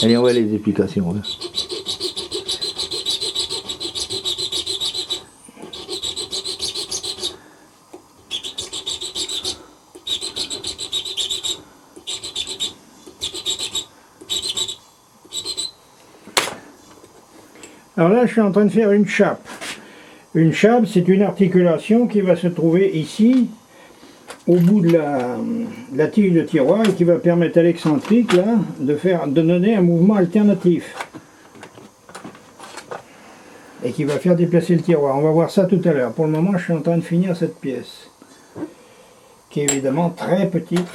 Allez, on voit les explications. Hein. Alors là, je suis en train de faire une chape. Une chape, c'est une articulation qui va se trouver ici, au bout de la tige de tiroir, et qui va permettre à l'excentrique là de donner un mouvement alternatif. Et qui va faire déplacer le tiroir. On va voir ça tout à l'heure. Pour le moment, je suis en train de finir cette pièce, qui est évidemment très petite.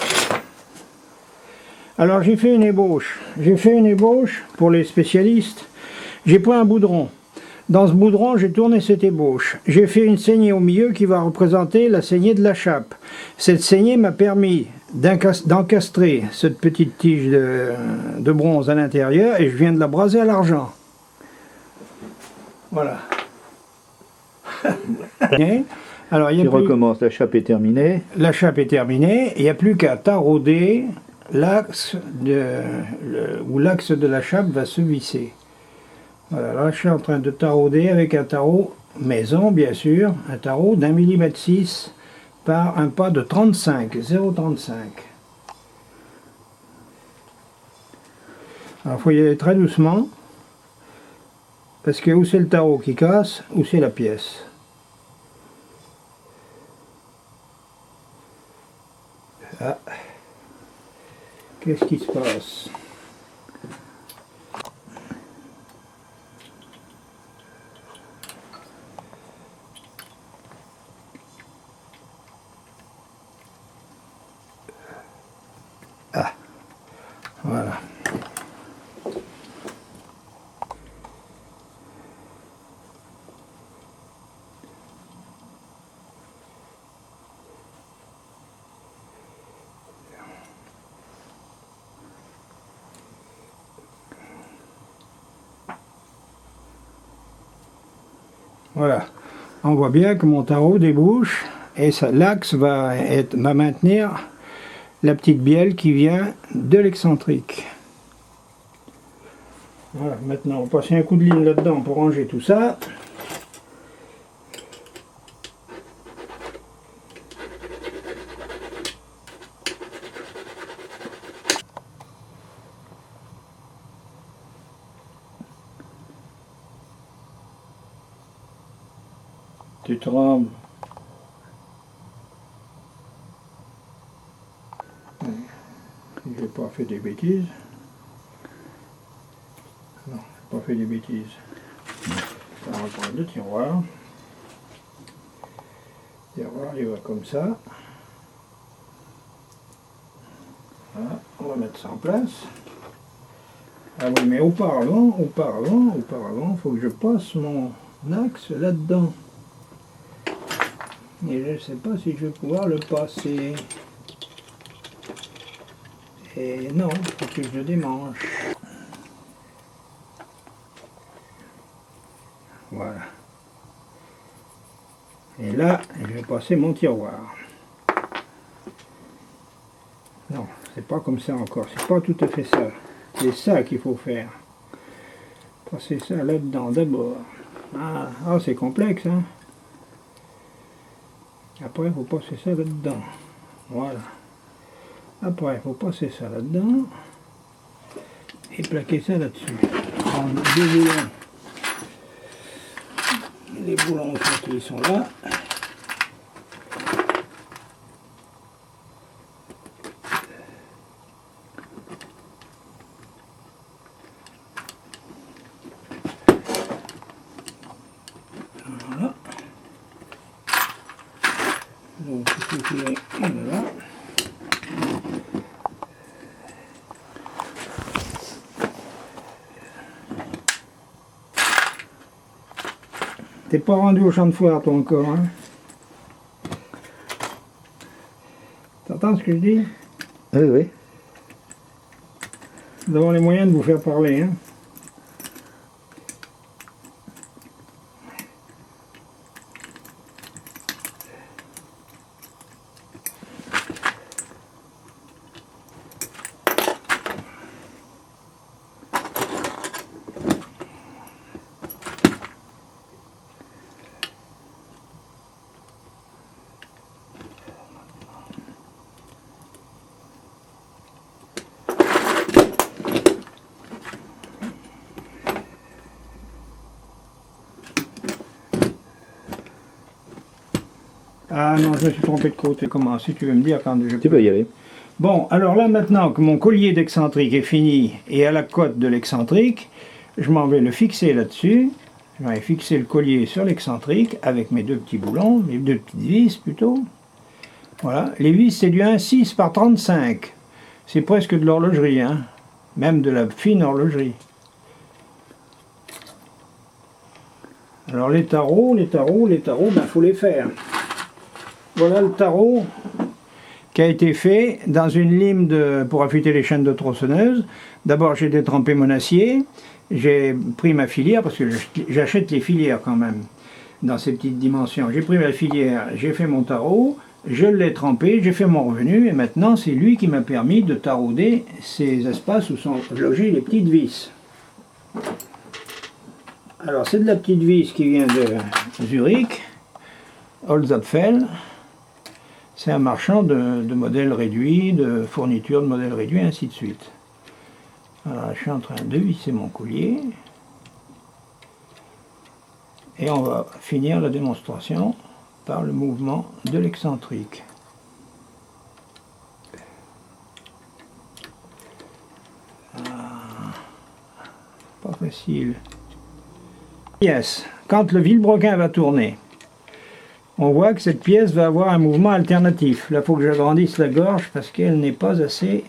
Alors j'ai fait une ébauche. J'ai fait une ébauche pour les spécialistes. J'ai pris un boudron. Dans ce boudron, j'ai tourné cette ébauche. J'ai fait une saignée au milieu qui va représenter la saignée de la chape. Cette saignée m'a permis d'encastrer cette petite tige de bronze à l'intérieur et je viens de la braser à l'argent. Voilà. Alors, Tu recommences, la chape est terminée. La chape est terminée, il n'y a plus qu'à tarauder l'axe où l'axe de la chape va se visser. Voilà, là je suis en train de tarauder avec un tarot maison, bien sûr, un tarot d'1 mm 6 par un pas de 35, 0,35. Alors il faut y aller très doucement, parce que où c'est le tarot qui casse, ou c'est la pièce. Ah. Qu'est-ce qui se passe ? Ah, voilà. Voilà. On voit bien que mon tarot débouche et l'axe va maintenir la petite bielle qui vient de l'excentrique. Voilà, maintenant on va passer un coup de ligne là-dedans pour ranger tout ça. Tu trembles. Je n'ai pas fait des bêtises. Non, je n'ai pas fait des bêtises. On va prendre le tiroir. Le tiroir, il va comme ça. Voilà, on va mettre ça en place. Ah oui, mais auparavant, il faut que je passe mon axe là-dedans. Et je ne sais pas si je vais pouvoir le passer. Et non, il faut que je le démange. Voilà. Et là, je vais passer mon tiroir. Non, c'est pas comme ça encore, c'est pas tout à fait ça. C'est ça qu'il faut faire. Passer ça là-dedans d'abord. Ah, c'est complexe, hein. Après, il faut passer ça là-dedans. Voilà. Après, il faut passer ça là-dedans. Et plaquer ça là-dessus. Prendre deux boulons. Les boulons, ils sont là. Voilà. Donc, il est là. T'es pas rendu au champ de foire, toi, encore, hein? T'entends ce que je dis? Oui, oui. Nous avons les moyens de vous faire parler, hein? non, je me suis trompé de côté. Comment, si tu veux me dire quand je... Tu peux y aller. Bon, alors là maintenant que mon collier d'excentrique est fini et à la cote de l'excentrique, je m'en vais le fixer là-dessus. Je vais fixer le collier sur l'excentrique avec mes deux petits boulons, mes deux petites vis plutôt. Voilà, les vis c'est du 1,6 par 35. C'est presque de l'horlogerie, hein, même de la fine horlogerie. Alors les tarots, ben faut les faire. Voilà le tarot qui a été fait dans une lime pour affûter les chaînes de tronçonneuse. D'abord j'ai détrempé mon acier, j'ai pris ma filière, parce que j'achète les filières quand même, dans ces petites dimensions. J'ai pris ma filière, j'ai fait mon tarot, je l'ai trempé, j'ai fait mon revenu, et maintenant c'est lui qui m'a permis de tarauder ces espaces où sont logées les petites vis. Alors c'est de la petite vis qui vient de Zurich, Holzapfel. C'est un marchand de modèles réduits, de fournitures de modèles réduits, ainsi de suite. Voilà, je suis en train de visser mon collier. Et on va finir la démonstration par le mouvement de l'excentrique. Pas facile. Pièce. Quand le vilebrequin va tourner, on voit que cette pièce va avoir un mouvement alternatif. Là, il faut que j'agrandisse la gorge parce qu'elle n'est pas assez...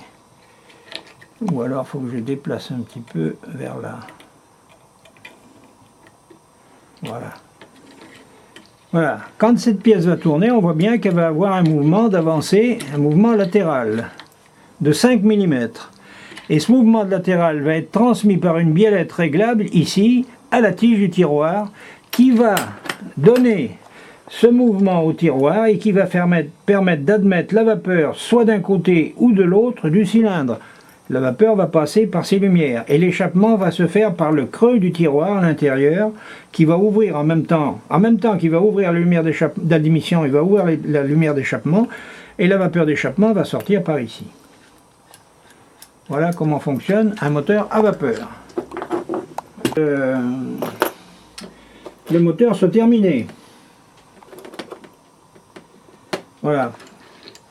Ou alors, il faut que je déplace un petit peu vers là. Voilà. Voilà. Quand cette pièce va tourner, on voit bien qu'elle va avoir un mouvement d'avancée, un mouvement latéral de 5 mm. Et ce mouvement latéral va être transmis par une biellette réglable, ici, à la tige du tiroir, qui va donner ce mouvement au tiroir et qui va permettre d'admettre la vapeur soit d'un côté ou de l'autre du cylindre. La vapeur va passer par ces lumières et l'échappement va se faire par le creux du tiroir à l'intérieur qui va ouvrir en même temps qu'il va ouvrir la lumière d'admission, il va ouvrir la lumière d'échappement et la vapeur d'échappement va sortir par ici. Voilà comment fonctionne un moteur à vapeur. Le moteur soit terminé. Voilà.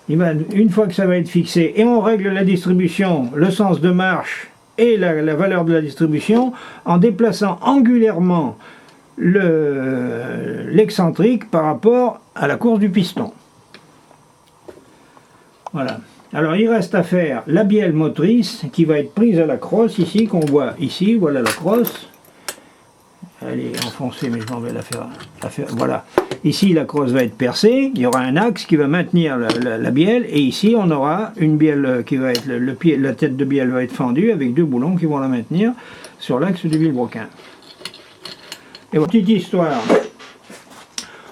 Une fois que ça va être fixé, et on règle la distribution, le sens de marche et la valeur de la distribution en déplaçant angulairement l'excentrique par rapport à la course du piston. Voilà. Alors il reste à faire la bielle motrice qui va être prise à la crosse ici, qu'on voit ici, voilà la crosse. Elle est enfoncée, mais je m'en vais la faire. Voilà. Ici, la crosse va être percée. Il y aura un axe qui va maintenir la bielle. Et ici, on aura une bielle qui va être... la tête de bielle va être fendue avec deux boulons qui vont la maintenir sur l'axe du vilebrequin. Et voilà, petite histoire.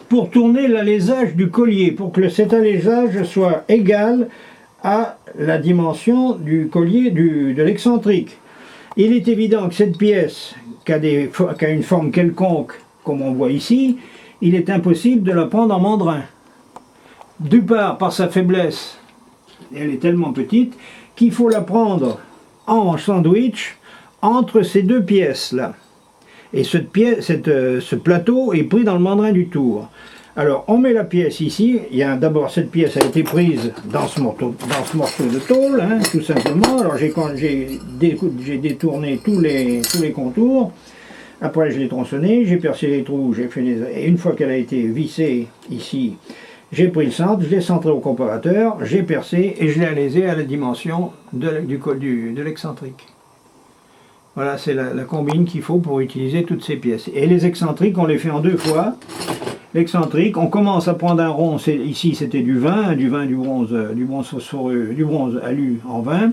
Pour tourner l'alésage du collier, pour que cet alésage soit égal à la dimension du collier de l'excentrique. Il est évident que cette pièce qui a une forme quelconque, comme on voit ici, il est impossible de la prendre en mandrin. D'une part, par sa faiblesse, elle est tellement petite, qu'il faut la prendre en sandwich entre ces deux pièces-là. Et ce plateau est pris dans le mandrin du tour. Alors, on met la pièce ici. D'abord, cette pièce a été prise dans ce morceau de tôle, hein, tout simplement. Alors, j'ai détourné tous les contours. Après, je l'ai tronçonné, j'ai percé les trous, et une fois qu'elle a été vissée ici, j'ai pris le centre, je l'ai centré au comparateur, j'ai percé et je l'ai alésé à la dimension de l'excentrique. Voilà, c'est la combine qu'il faut pour utiliser toutes ces pièces. Et les excentriques, on les fait en deux fois. L'excentrique, on commence à prendre un rond, ici c'était du vin, du bronze phosphoreux, du bronze alu en vin.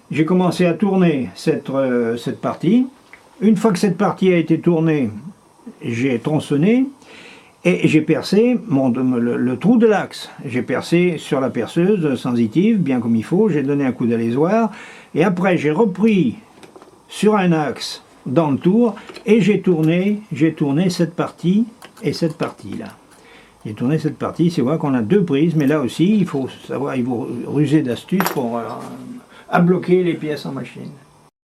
J'ai commencé à tourner cette partie. Une fois que cette partie a été tournée, j'ai tronçonné et j'ai percé le trou de l'axe. J'ai percé sur la perceuse sensitive, bien comme il faut, j'ai donné un coup d'alésoir et après j'ai repris sur un axe dans le tour et j'ai tourné cette partie et cette partie-là. J'ai tourné cette partie, c'est vrai qu'on a deux prises, mais là aussi, il faut ruser d'astuces pour à bloquer les pièces en machine.